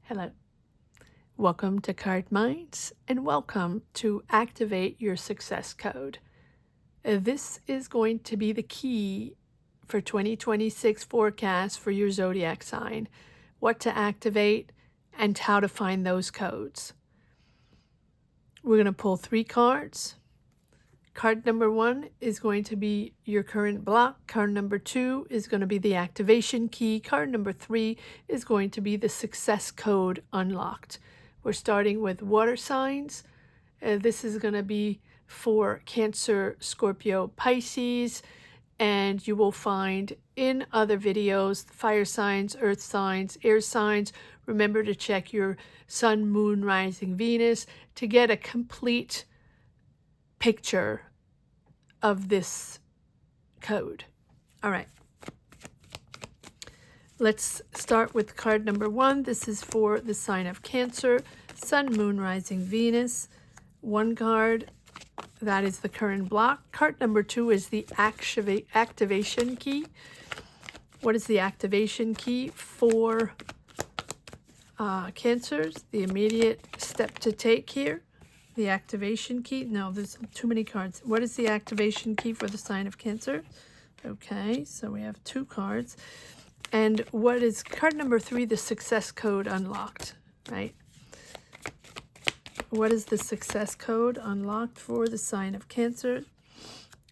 Hello. Welcome to Cardminds and welcome to Activate Your Success Code. This is going to be the key for 2026 forecast for your zodiac sign, what to activate and how to find those codes. We're going to pull 3 cards. Card number 1 is going to be your current block. Card number 2 is going to be the activation key. Card number 3 is going to be the success code unlocked. We're starting with water signs. This is going to be for Cancer, Scorpio, Pisces. And you will find in other videos, fire signs, earth signs, air signs. Remember to check your sun, moon, rising, Venus to get a complete picture of this code. All right. Let's start with card number 1. This is for the sign of Cancer, sun, moon, rising, Venus. 1 card, that is the current block. Card number 2 is the activation key. What is the activation key for Cancers? The immediate step to take here. The activation key. No, there's too many cards. What is the activation key for the sign of Cancer? Okay, so we have 2 cards. And what is card number 3? The success code unlocked, right? What is the success code unlocked for the sign of Cancer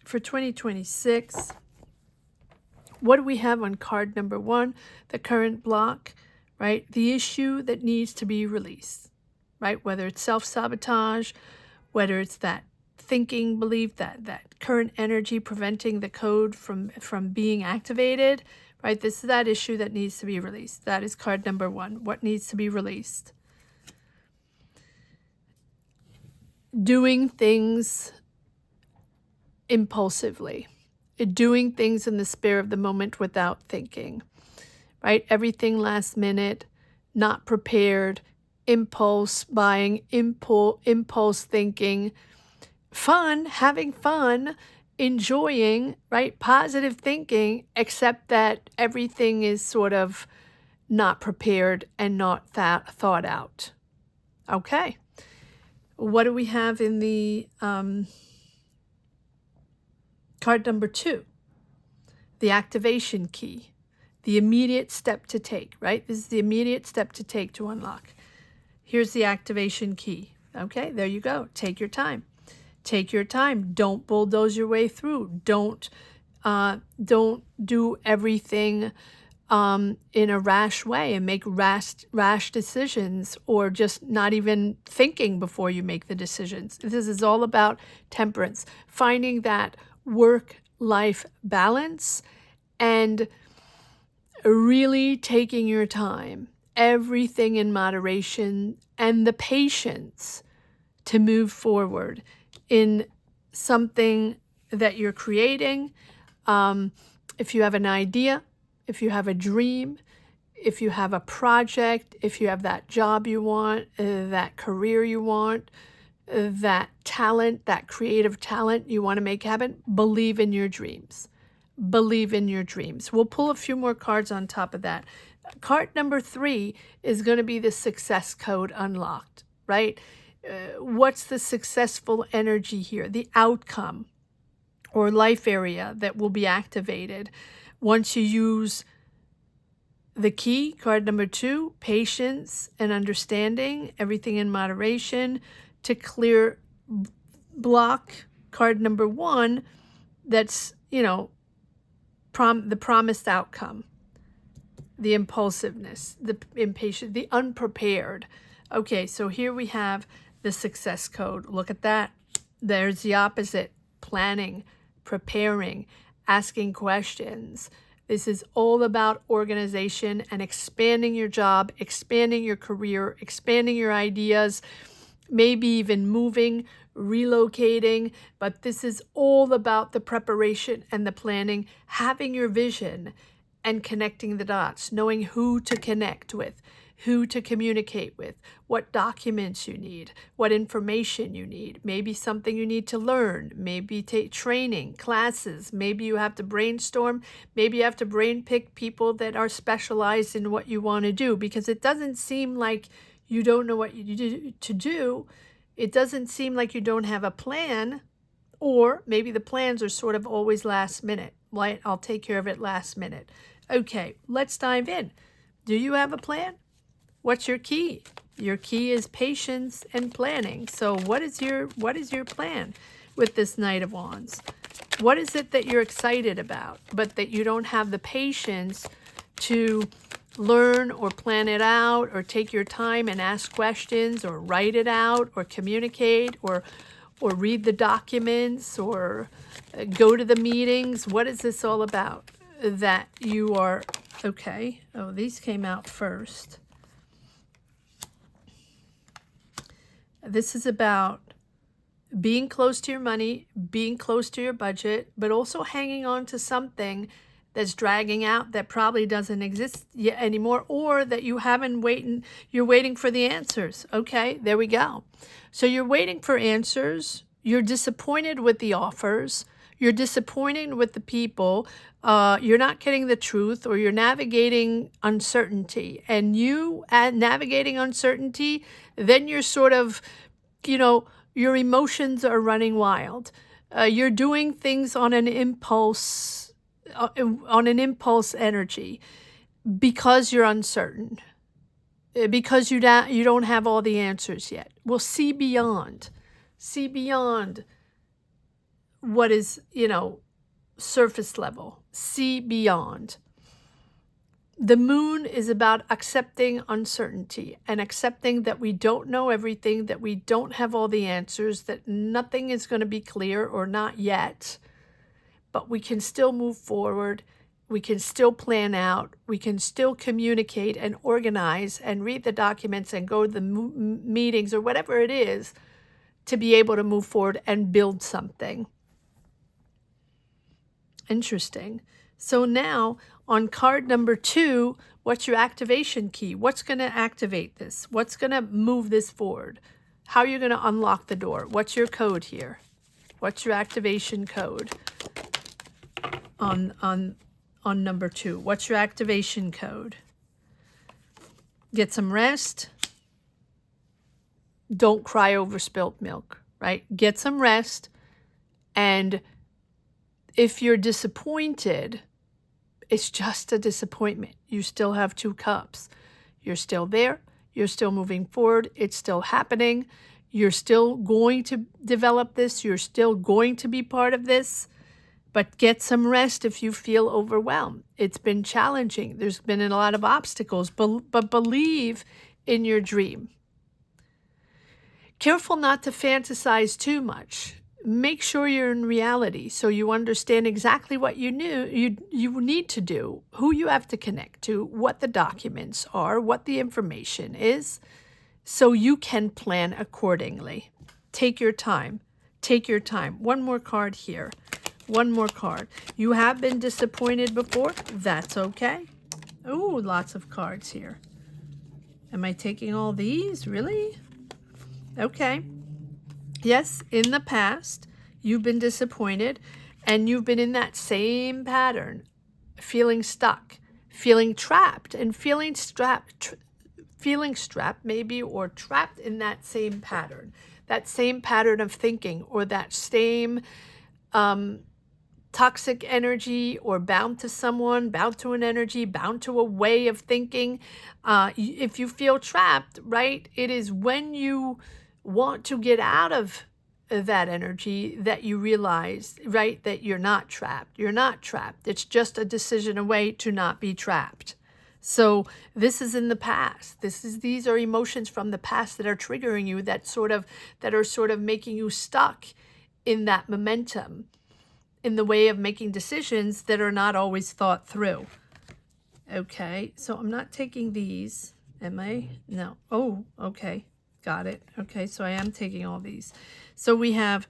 for 2026? What do we have on card number 1? The current block, right? The issue that needs to be released. Right? Whether it's self-sabotage, whether it's that thinking belief, that current energy preventing the code from being activated, right? This is that issue that needs to be released. That is card number 1. What needs to be released? Doing things impulsively. Doing things in the spur of the moment without thinking, right? Everything last minute, not prepared, impulse buying, impulse thinking, having fun, enjoying, right? Positive thinking, except that everything is sort of not prepared and not thought out. Okay. What do we have in the card number 2? The activation key, the immediate step to take, right? This is the immediate step to take to unlock. Here's the activation key. Okay, there you go. Take your time. Take your time. Don't bulldoze your way through. Don't do everything in a rash way and make rash decisions, or just not even thinking before you make the decisions. This is all about temperance, finding that work-life balance and really taking your time. Everything in moderation and the patience to move forward in something that you're creating. If you have an idea, if you have a dream, if you have a project, if you have that job you want, that career you want, that talent, that creative talent you want to make happen, believe in your dreams. Believe in your dreams. We'll pull a few more cards on top of that. Card number 3 is going to be the success code unlocked, right? What's the successful energy here? The outcome or life area that will be activated once you use the key, card number 2, patience and understanding, everything in moderation, to clear block, card number 1, that's, the promised outcome. The impulsiveness, the impatient, the unprepared. Okay, so here we have the success code. Look at that. There's the opposite. Planning, preparing, asking questions. This is all about organization and expanding your job, expanding your career, expanding your ideas, maybe even moving, relocating. But this is all about the preparation and the planning, having your vision, and connecting the dots, knowing who to connect with, who to communicate with, what documents you need, what information you need, maybe something you need to learn, maybe take training, classes, maybe you have to brainstorm, maybe you have to brain pick people that are specialized in what you want to do, because it doesn't seem like you don't know what to do. It doesn't seem like you don't have a plan, or maybe the plans are sort of always last minute. Right? I'll take care of it last minute. Okay, let's dive in. Do you have a plan? What's your key? Your key is patience and planning. So what is your plan with this Knight of Wands? What is it that you're excited about, but that you don't have the patience to learn or plan it out, or take your time and ask questions, or write it out, or communicate, or read the documents, or go to the meetings? What is this all about that you are, okay, oh, these came out first. This is about being close to your money, being close to your budget, but also hanging on to something that's dragging out, that probably doesn't exist yet anymore, or that you haven't you're waiting for the answers. Okay, there we go. So you're waiting for answers. You're disappointed with the offers. You're disappointed with the people. You're not getting the truth, or you're navigating uncertainty. And you, at navigating uncertainty, then you're sort of, your emotions are running wild. You're doing things on an impulse energy, because you're uncertain, because you don't have all the answers yet. Well, see beyond what is, surface level. See beyond. The moon is about accepting uncertainty, and accepting that we don't know everything, that we don't have all the answers, that nothing is going to be clear, or not yet, but we can still move forward. We can still plan out. We can still communicate and organize and read the documents and go to the meetings, or whatever it is, to be able to move forward and build something. Interesting. So now on card number 2, what's your activation key? What's going to activate this? What's going to move this forward? How are you going to unlock the door? What's your code here? What's your activation code on number 2? What's your activation code? Get some rest. Don't cry over spilt milk, right? Get some rest. And if you're disappointed, it's just a disappointment. You still have 2 cups. You're still there. You're still moving forward. It's still happening. You're still going to develop this. You're still going to be part of this. But get some rest if you feel overwhelmed. It's been challenging. There's been a lot of obstacles, but believe in your dream. Careful not to fantasize too much. Make sure you're in reality, so you understand exactly what you need to do, who you have to connect to, what the documents are, what the information is, so you can plan accordingly. Take your time. Take your time. One more card here. One more card. You have been disappointed before. That's okay. Oh, lots of cards here. Am I taking all these? Really? Okay. Yes, in the past, you've been disappointed, and you've been in that same pattern, feeling stuck, feeling trapped, and feeling strapped maybe, or trapped in that same pattern of thinking, or that same toxic energy, or bound to someone, bound to an energy, bound to a way of thinking. If you feel trapped, right, it is when you want to get out of that energy that you realize, right, that you're not trapped. You're not trapped. It's just a decision away to not be trapped. So this is in the past. These are emotions from the past that are triggering you, that are sort of making you stuck in that momentum, in the way of making decisions that are not always thought through. Okay, so I'm not taking these, am I? No. Oh, okay. Got it. Okay, so I am taking all these. So we have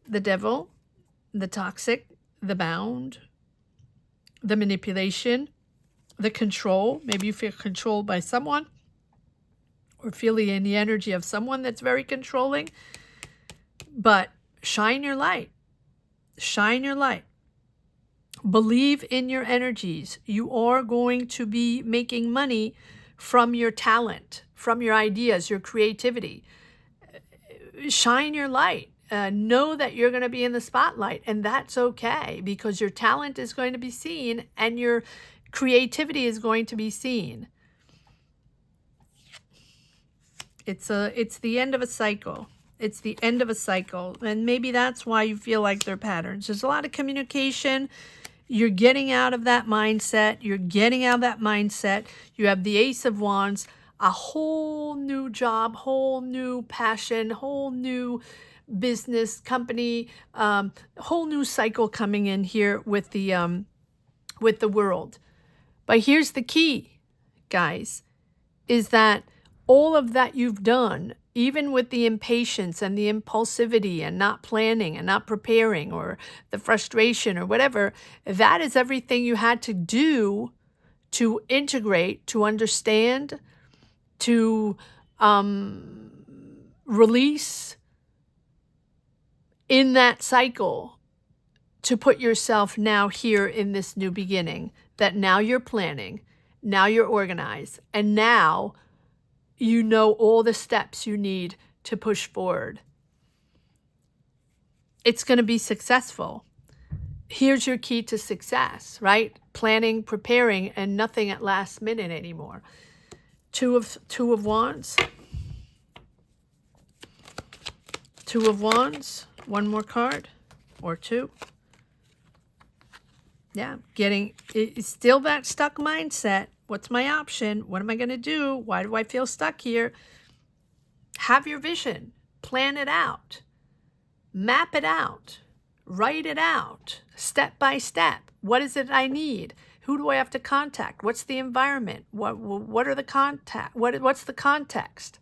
the devil, the toxic, the bound, the manipulation, the control. Maybe you feel controlled by someone or feeling in the energy of someone that's very controlling. But shine your light. Shine your light. Believe in your energies. You are going to be making money from your talent, from your ideas, your creativity. Shine your light. Know that you're going to be in the spotlight, and that's okay, because your talent is going to be seen and your creativity is going to be seen. It's the end of a cycle. It's the end of a cycle, and maybe that's why you feel like they're patterns. There's a lot of communication. You're getting out of that mindset. You're getting out of that mindset. You have the Ace of Wands, a whole new job, whole new passion, whole new business, company, whole new cycle coming in here with the world. But here's the key, guys, is that all of that you've done, even with the impatience and the impulsivity and not planning and not preparing, or the frustration or whatever, that is everything you had to do to integrate, to understand, to release in that cycle, to put yourself now here in this new beginning, that now you're planning, now you're organized, and now you know all the steps you need to push forward. It's going to be successful. Here's your key to success, right? Planning, preparing, and nothing at last minute anymore. Two of Wands. Two of Wands. One more card or two. Yeah, it's still that stuck mindset. What's my option? What am I going to do? Why do I feel stuck here? Have your vision. Plan it out. Map it out. Write it out. Step by step. What is it I need? Who do I have to contact? What's the environment? What are the what's the context?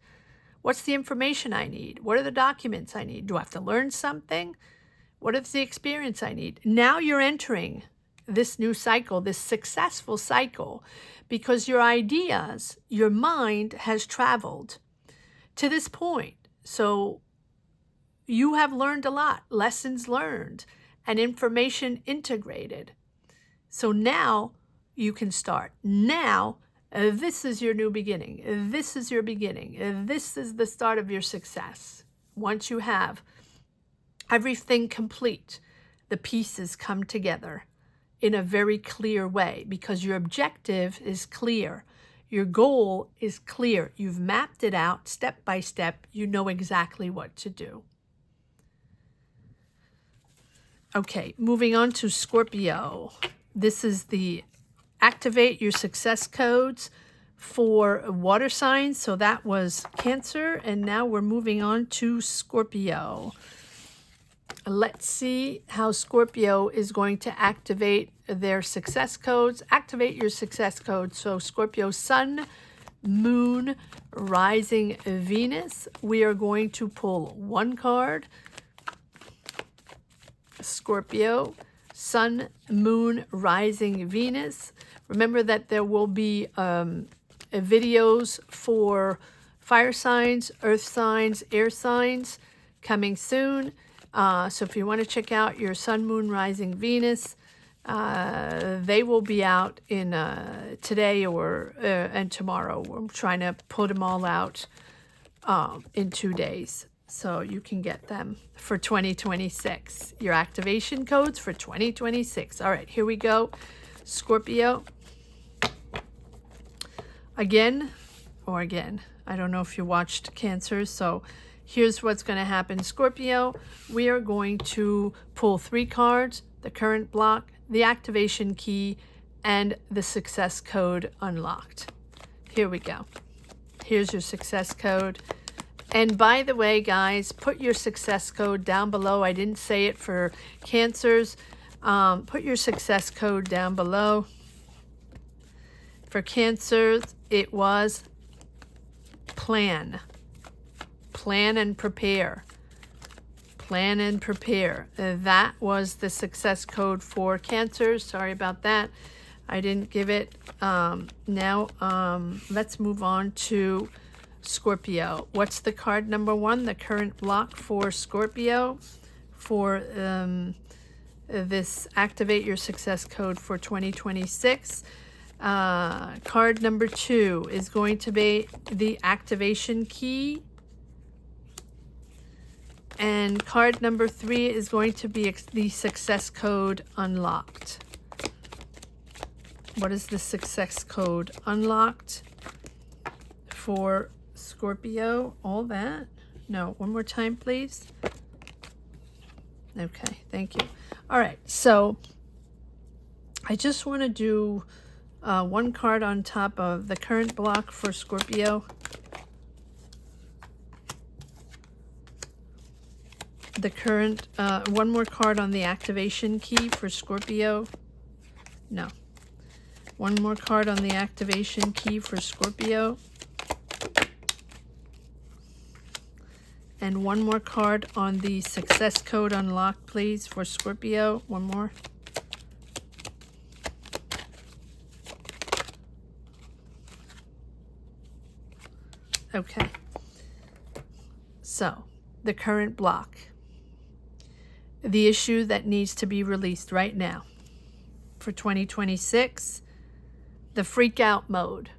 What's the information I need? What are the documents I need? Do I have to learn something? What is the experience I need? Now you're entering this new cycle, this successful cycle, because your ideas, your mind has traveled to this point. So you have learned a lot, lessons learned, and information integrated. So now you can start. Now, this is your new beginning. This is your beginning. This is the start of your success. Once you have everything complete, the pieces come together in a very clear way, because your objective is clear. Your goal is clear. You've mapped it out step by step. You know exactly what to do. Okay, moving on to Scorpio. This is the activate your success codes for water signs. So that was Cancer, and now we're moving on to Scorpio. Let's see how Scorpio is going to activate their success codes. Activate your success code. So Scorpio, Sun, Moon, Rising, Venus. We are going to pull one card. Scorpio, Sun, Moon, Rising, Venus. Remember that there will be videos for fire signs, earth signs, air signs coming soon. So if you want to check out your Sun, Moon, Rising, Venus, they will be out in today or and tomorrow. We're trying to put them all out in 2 days, so you can get them for 2026. Your activation codes for 2026. All right, here we go. Scorpio. Again. I don't know if you watched Cancer, so here's what's going to happen. Scorpio, we are going to pull 3 cards, the current block, the activation key, and the success code unlocked. Here we go. Here's your success code. And by the way, guys, put your success code down below. I didn't say it for Cancers. Put your success code down below. For Cancers, it was plan. Plan and prepare. Plan and prepare. That was the success code for Cancer. Sorry about that. I didn't give it. Now, let's move on to Scorpio. What's the card number 1? The current block for Scorpio for this Activate Your Success Code for 2026. Card number 2 is going to be the activation key. And card number 3 is going to be the success code unlocked. What is the success code unlocked for Scorpio? All that? No, one more time, please. Okay, thank you. All right, so I just want to do one card on top of the current block for Scorpio. The current, one more card on the activation key for Scorpio. No. One more card on the activation key for Scorpio. And one more card on the success code unlocked, please, for Scorpio. One more. Okay. So, the current block. The issue that needs to be released right now for 2026. The freak out mode.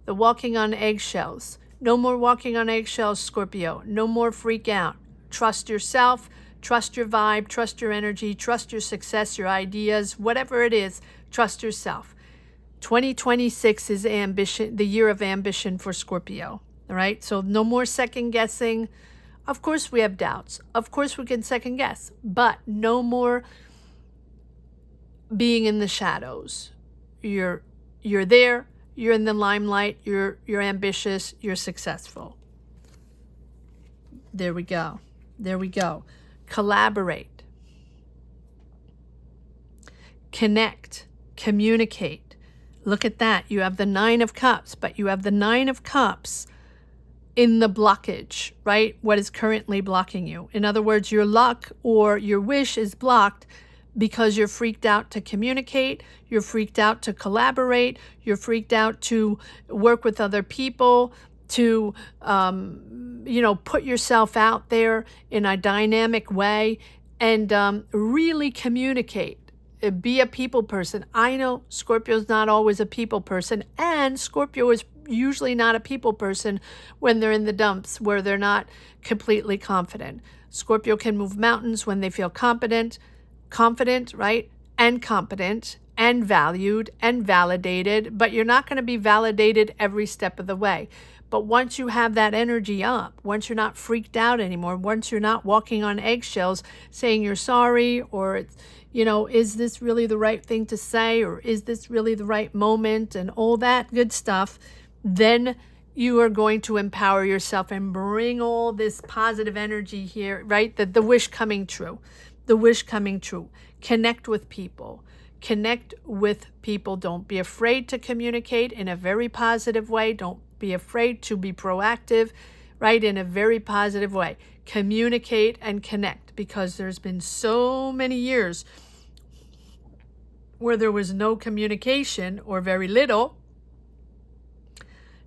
The walking on eggshells. No more walking on eggshells, Scorpio. No more freak out. Trust yourself. Trust your vibe. Trust your energy. Trust your success, your ideas, whatever it is. Trust yourself. 2026 is ambition, the year of ambition for Scorpio. All right? So no more second guessing. Of course we have doubts. Of course we can second guess. But no more being in the shadows. You're there. You're in the limelight. You're ambitious. You're successful. There we go. There we go. Collaborate. Connect. Communicate. Look at that. You have the 9 of Cups, but you have the 9 of Cups in the blockage, right? What is currently blocking you. In other words, your luck or your wish is blocked because you're freaked out to communicate, you're freaked out to collaborate, you're freaked out to work with other people, to, put yourself out there in a dynamic way and really communicate. Be a people person. I know Scorpio's not always a people person, and Scorpio is usually not a people person when they're in the dumps, where they're not completely confident. Scorpio can move mountains when they feel confident, right? And competent and valued and validated, but you're not going to be validated every step of the way. But once you have that energy up, once you're not freaked out anymore, once you're not walking on eggshells saying you're sorry, or it's, is this really the right thing to say, or is this really the right moment, and all that good stuff, then you are going to empower yourself and bring all this positive energy here, right? The wish coming true. The wish coming true. Connect with people. Connect with people. Don't be afraid to communicate in a very positive way. Don't be afraid to be proactive, right? In a very positive way. Communicate and connect, because there's been so many years where there was no communication or very little.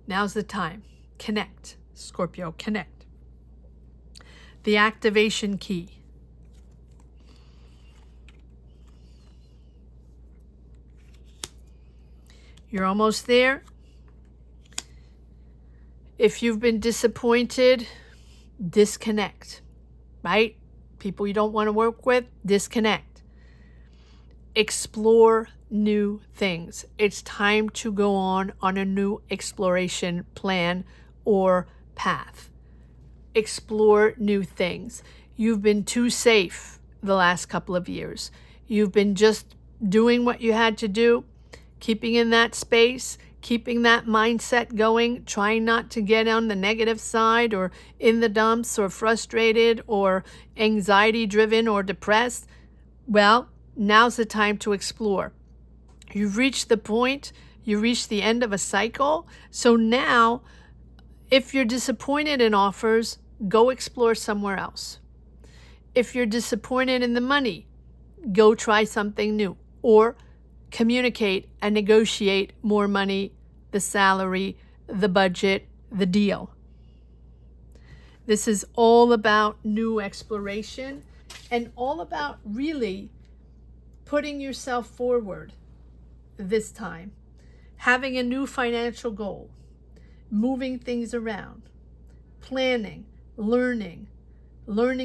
Now's the time. Connect, Scorpio, connect. The activation key. You're almost there. If you've been disappointed, disconnect, right? People you don't want to work with, disconnect. Explore new things. It's time to go on a new exploration plan or path. Explore new things. You've been too safe the last couple of years. You've been just doing what you had to do, keeping in that space, keeping that mindset going, trying not to get on the negative side or in the dumps or frustrated or anxiety driven or depressed. Well, now's the time to explore. You've reached the point, you reached the end of a cycle. So now, if you're disappointed in offers, go explore somewhere else. If you're disappointed in the money, go try something new, or communicate and negotiate more money, the salary, the budget, the deal. This is all about new exploration and all about really putting yourself forward this time, having a new financial goal, moving things around, planning, learning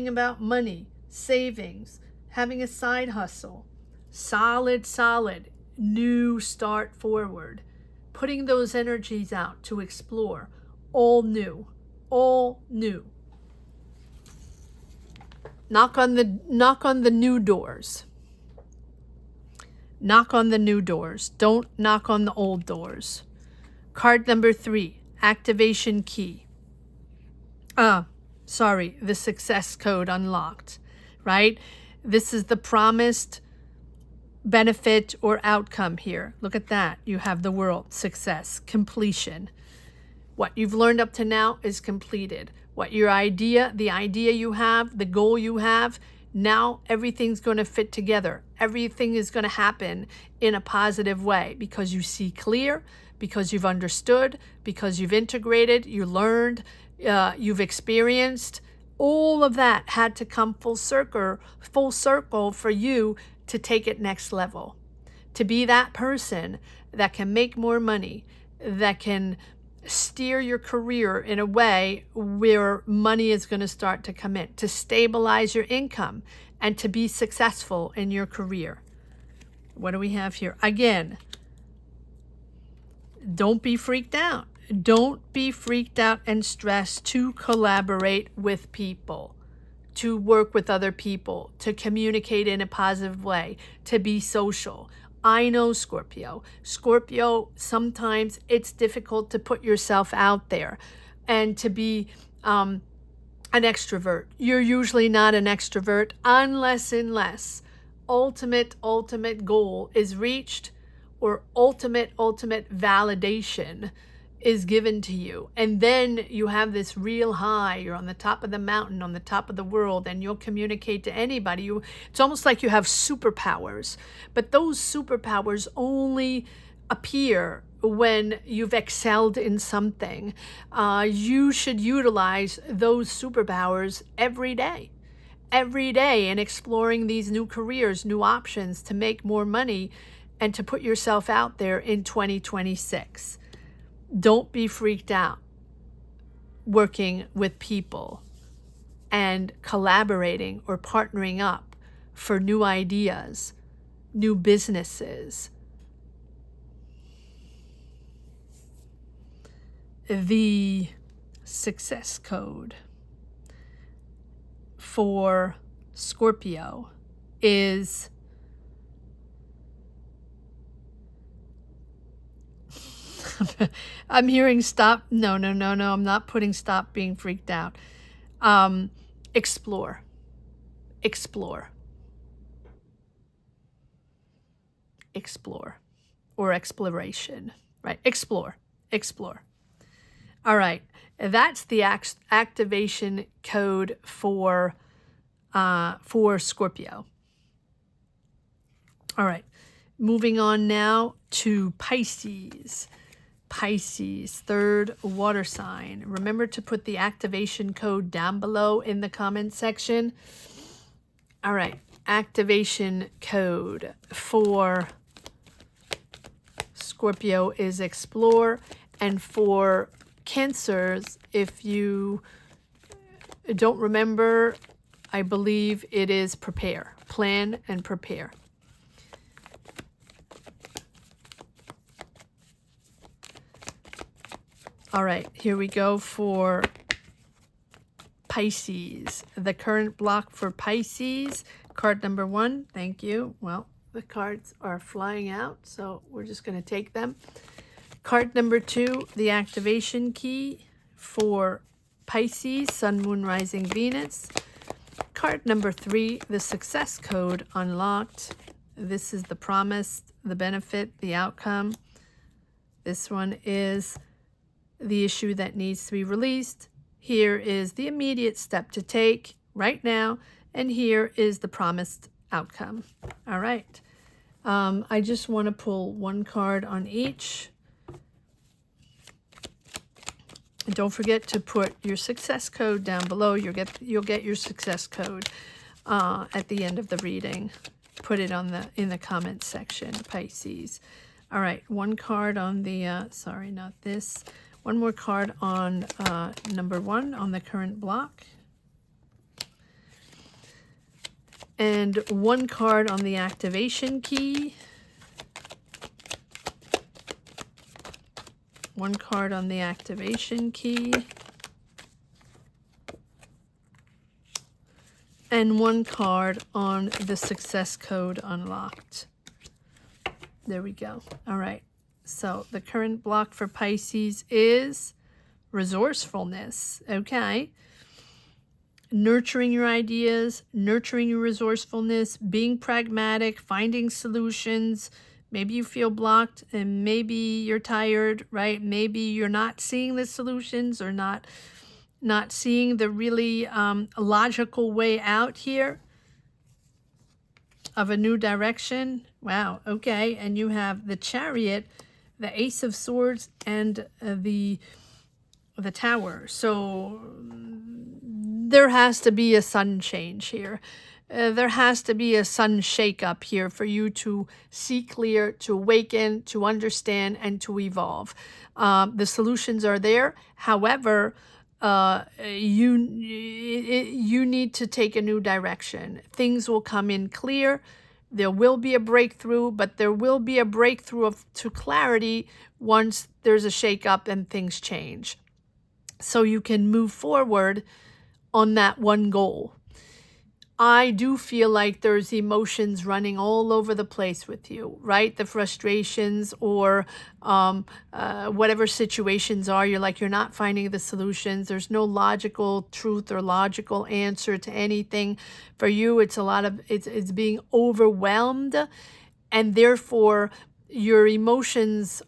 about money, savings, having a side hustle, solid, new start forward, putting those energies out to explore, all new. Knock on the new doors. Knock on the new doors. Don't knock on the old doors. Card number 3, activation key. The success code unlocked, right? This is the promised benefit or outcome here. Look at that. You have the world, success, completion. What you've learned up to now is completed. The idea you have, the goal you have, now everything's going to fit together. Everything is going to happen in a positive way because you see clear, because you've understood, because you've integrated, you learned, you've experienced. All of that had to come full circle for you to take it next level, to be that person that can make more money, that can steer your career in a way where money is going to start to come in, to stabilize your income, and to be successful in your career. What do we have here? Again, don't be freaked out. Don't be freaked out and stressed to collaborate with people, to work with other people, to communicate in a positive way, to be social. I know, Scorpio, sometimes it's difficult to put yourself out there and to be an extrovert. You're usually not an extrovert unless ultimate goal is reached, or ultimate validation is given to you. And then you have this real high. You're on the top of the mountain, on the top of the world, and you'll communicate to anybody. It's almost like you have superpowers. But those superpowers only appear when you've excelled in something. You should utilize those superpowers every day in exploring these new careers, new options to make more money and to put yourself out there in 2026. Don't be freaked out working with people and collaborating or partnering up for new ideas, new businesses. The success code for Scorpio is I'm hearing stop. No. I'm not putting stop being freaked out. Explore. Or exploration, right? Explore. All right. That's the activation code for Scorpio. All right. Moving on now to Pisces. Pisces, third water sign. Remember to put the activation code down below in the comment section. All right, activation code for Scorpio is explore, and for Cancers, if you don't remember, I believe it is prepare, plan and prepare. All right, here we go for Pisces. The current block for Pisces, card number 1, thank you. Well, the cards are flying out, so we're just going to take them. Card number 2, the activation key for Pisces, Sun, Moon, Rising, Venus. Card number 3, the success code unlocked. This is the promise, the benefit, the outcome. This one is the issue that needs to be released. Here is the immediate step to take right now, And here is the promised outcome. All right. I just want to pull one card on each. And don't forget to put your success code down below. You'll get your success code at the end of the reading. Put it in the comments section, Pisces. All right, one card on the sorry, not this. One more card on number 1 on the current block. And one card on the activation key. One card on the activation key. And one card on the success code unlocked. There we go. All right. So the current block for Pisces is resourcefulness. Okay. Nurturing your ideas, nurturing your resourcefulness, being pragmatic, finding solutions. Maybe you feel blocked and maybe you're tired, right? Maybe you're not seeing the solutions or not seeing the really logical way out here of a new direction. Wow, okay. And you have the Chariot, the Ace of Swords, and the Tower. So there has to be a sudden change here. There has to be a sudden shake-up here for you to see clear, to awaken, to understand, and to evolve. The solutions are there. However, you need to take a new direction. Things will come in clear. There will be a breakthrough, but there will be a breakthrough to clarity once there's a shake-up and things change. So you can move forward on that one goal. I do feel like there's emotions running all over the place with you, right? The frustrations or whatever situations are, you're not finding the solutions. There's no logical truth or logical answer to anything. For you, it's it's being overwhelmed, and therefore your emotions,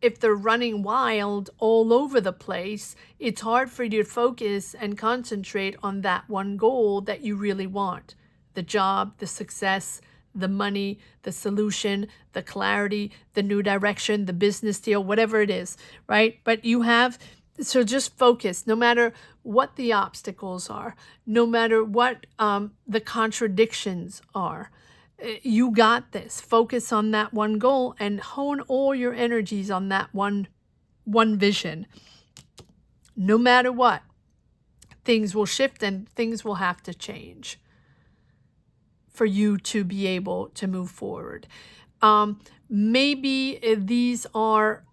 if they're running wild all over the place, it's hard for you to focus and concentrate on that one goal that you really want. The job, the success, the money, the solution, the clarity, the new direction, the business deal, whatever it is, right? But so just focus, no matter what the obstacles are, no matter what the contradictions are. You got this. Focus on that one goal and hone all your energies on that one vision. No matter what, things will shift and things will have to change for you to be able to move forward. Maybe these are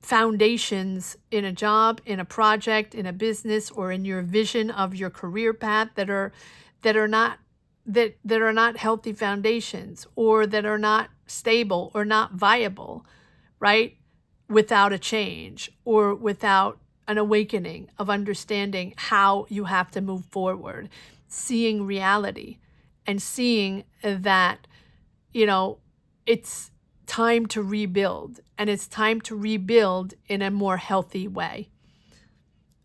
foundations in a job, in a project, in a business, or in your vision of your career path that are not healthy foundations, or that are not stable or not viable, right? Without a change or without an awakening of understanding how you have to move forward, seeing reality and seeing that, it's time to rebuild, and it's time to rebuild in a more healthy way.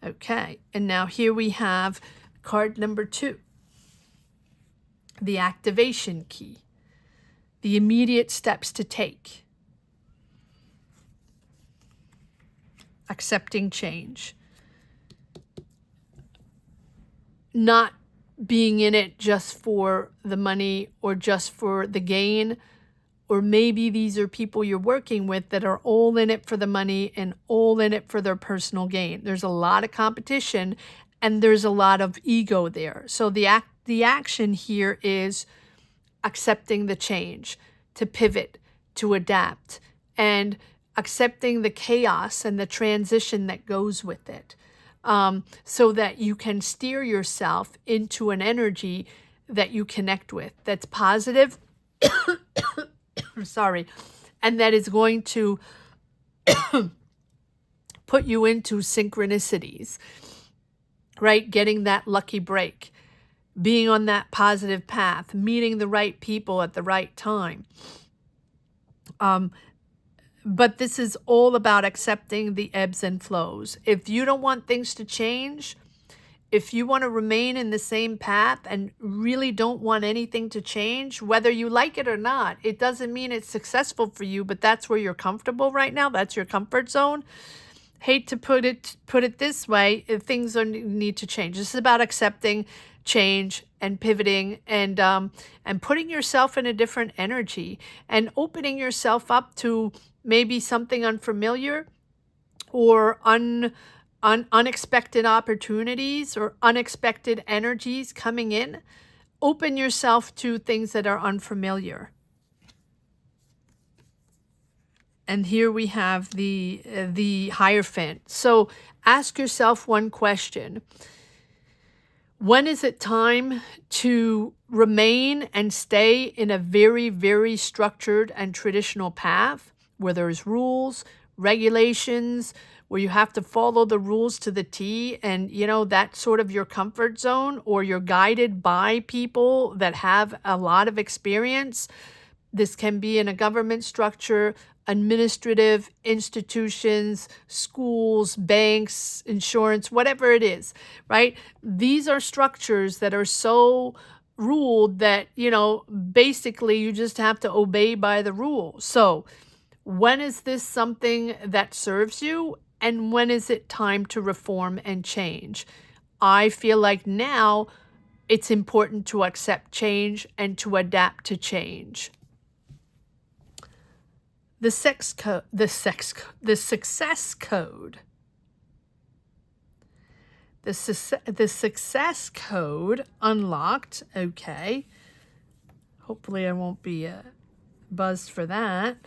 Okay, and now here we have card number 2. The activation key, the immediate steps to take, accepting change, not being in it just for the money or just for the gain, or maybe these are people you're working with that are all in it for the money and all in it for their personal gain. There's a lot of competition and there's a lot of ego there. So the action here is accepting the change, to pivot, to adapt, and accepting the chaos and the transition that goes with it, so that you can steer yourself into an energy that you connect with, that's positive, sorry, and that is going to put you into synchronicities, right? Getting that lucky break, being on that positive path, meeting the right people at the right time. But this is all about accepting the ebbs and flows. If you don't want things to change, if you want to remain in the same path and really don't want anything to change, whether you like it or not, it doesn't mean it's successful for you, but that's where you're comfortable right now. That's your comfort zone. Hate to put it this way, things need to change. This is about accepting change and pivoting and putting yourself in a different energy and opening yourself up to maybe something unfamiliar or unexpected opportunities or unexpected energies coming in. Open yourself to things that are unfamiliar. And here we have the Hierophant. So ask yourself one question. When is it time to remain and stay in a very, very structured and traditional path where there's rules, regulations, where you have to follow the rules to the T, and that's sort of your comfort zone, or you're guided by people that have a lot of experience? This can be in a government structure, administrative institutions, schools, banks, insurance, whatever it is, right? These are structures that are so ruled that, basically you just have to obey by the rules. So when is this something that serves you? And when is it time to reform and change? I feel like now it's important to accept change and to adapt to change. The success code. The success code unlocked. Okay. Hopefully I won't be buzzed for that.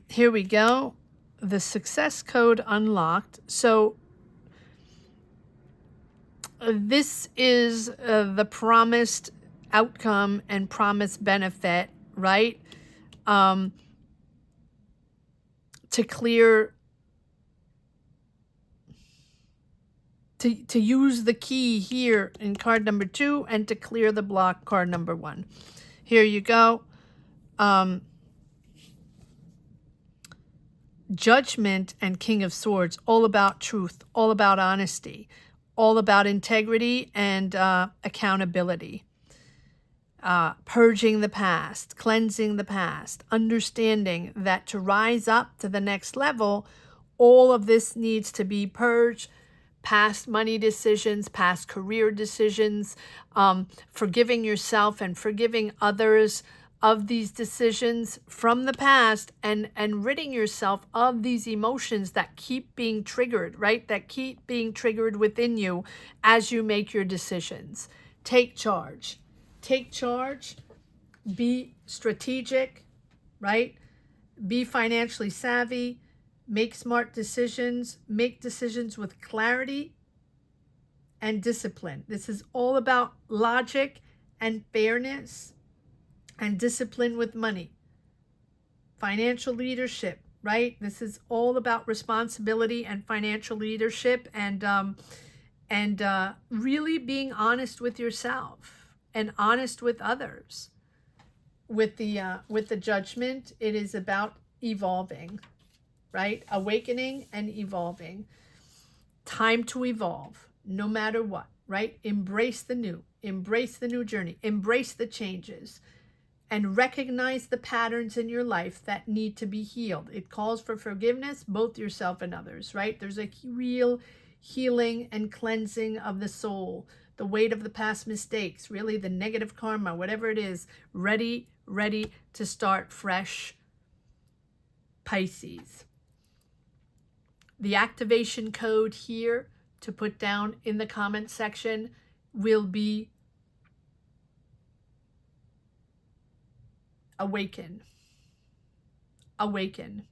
Here we go. The success code unlocked. So this is the promised outcome and promised benefit, right? To clear, to use the key here in card number 2 and to clear the block, card number 1. Here you go. Judgment and King of Swords, all about truth, all about honesty, all about integrity and accountability. Purging the past, cleansing the past, understanding that to rise up to the next level, all of this needs to be purged. Past money decisions, past career decisions, forgiving yourself and forgiving others of these decisions from the past, and ridding yourself of these emotions that keep being triggered, right? That keep being triggered within you as you make your decisions. Take charge. Take charge, be strategic, right? Be financially savvy, make smart decisions, make decisions with clarity and discipline. This is all about logic and fairness and discipline with money. Financial leadership, right? This is all about responsibility and financial leadership and really being honest with yourself and honest with others. With the Judgment, it is about evolving, right? Awakening and evolving. Time to evolve, no matter what, right? Embrace the new journey, embrace the changes, and recognize the patterns in your life that need to be healed. It calls for forgiveness, both yourself and others, right? There's a real healing and cleansing of the soul. The weight of the past mistakes, really the negative karma, whatever it is, ready to start fresh, Pisces. The activation code here to put down in the comment section will be awaken. Awaken.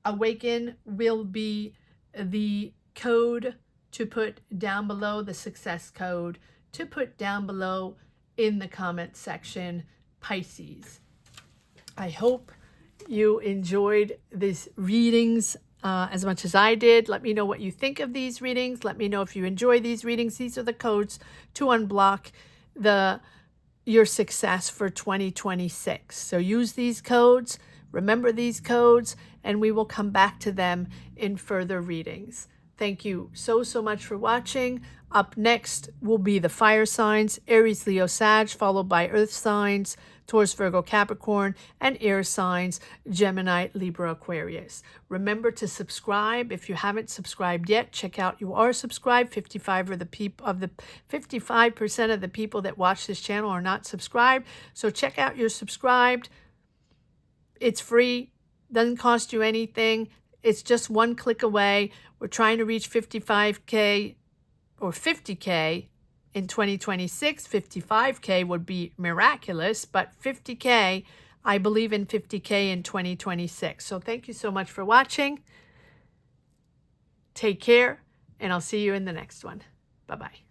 Awaken will be the code to put down below, the success code to put down below in the comment section, Pisces. I hope you enjoyed these readings as much as I did. Let me know what you think of these readings. Let me know if you enjoy these readings. These are the codes to unblock your success for 2026. So use these codes, remember these codes, and we will come back to them in further readings. Thank you so much for watching. Up next will be the fire signs, Aries, Leo, Sag, followed by earth signs, Taurus, Virgo, Capricorn, and air signs, Gemini, Libra, Aquarius. Remember to subscribe. If you haven't subscribed yet, check out you are subscribed. 55% of the people that watch this channel are not subscribed. So check out you're subscribed. It's free, doesn't cost you anything. It's just one click away. We're trying to reach 55K or 50K in 2026. 55K would be miraculous, but 50K, I believe in 50K in 2026. So thank you so much for watching. Take care, and I'll see you in the next one. Bye-bye.